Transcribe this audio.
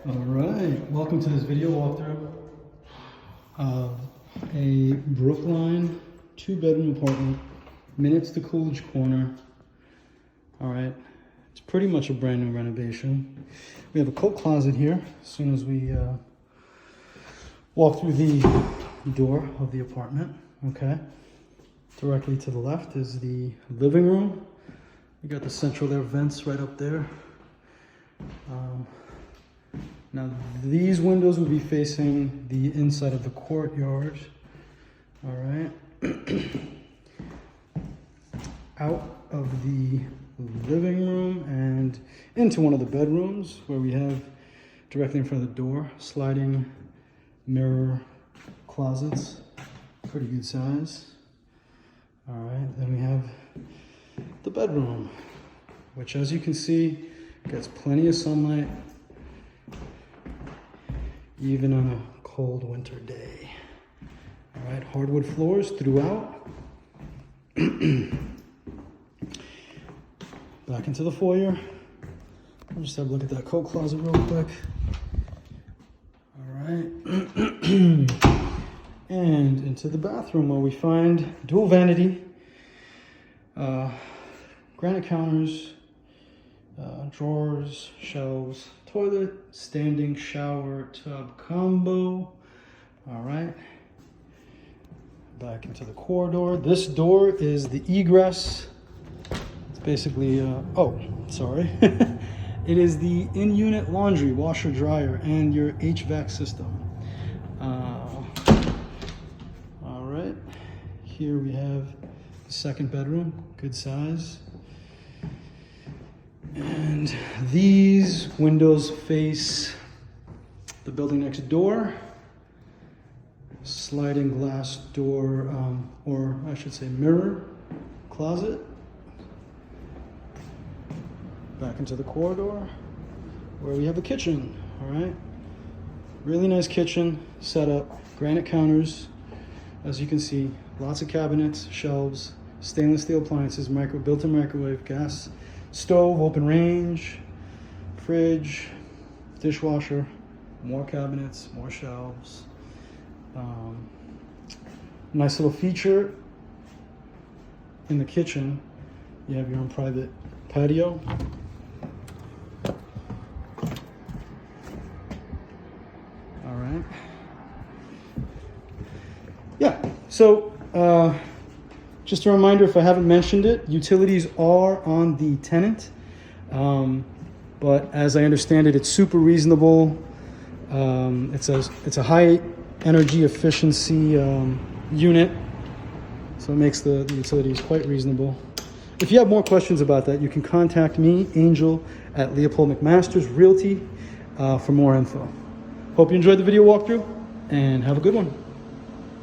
All right, welcome to this video walkthrough of a Brookline 2-bedroom apartment, minutes to Coolidge corner. All right, it's pretty much a brand new renovation. We have a coat closet here. As soon as we walk through the door of the apartment, okay. Directly to the left is the living room. We got the central air vents right up there. Now these windows will be facing the inside of the courtyard. All right. Out of the living room and into one of the bedrooms where we have directly in front of the door, sliding mirror closets, pretty good size. All right, then we have the bedroom, which as you can see, gets plenty of sunlight, even on a cold winter day. All right, hardwood floors throughout. Back into the foyer. I'll just have a look at that coat closet real quick. All right. And into the bathroom where we find dual vanity, granite counters, drawers, shelves, toilet, standing shower tub combo. All right. Back into the corridor. This door is the egress. It's basically, it is the in-unit laundry, washer, dryer, and your HVAC system. All right. Here we have the second bedroom, good size. And these windows face the building next door. Sliding glass door, or I should say mirror closet. Back into the corridor where we have the kitchen. All right. Really nice kitchen setup, granite counters. As you can see, lots of cabinets, shelves, stainless steel appliances, built-in microwave, gas stove, open range, fridge, dishwasher, more cabinets, more shelves. Nice little feature in the kitchen. You have your own private patio. All right. Yeah, so just a reminder, if I haven't mentioned it, utilities are on the tenant, but as I understand it, it's super reasonable. It's a high energy efficiency unit, so it makes the utilities quite reasonable. If you have more questions about that, you can contact me, Angel, at Leopold McMasters Realty for more info. Hope you enjoyed the video walkthrough, and have a good one.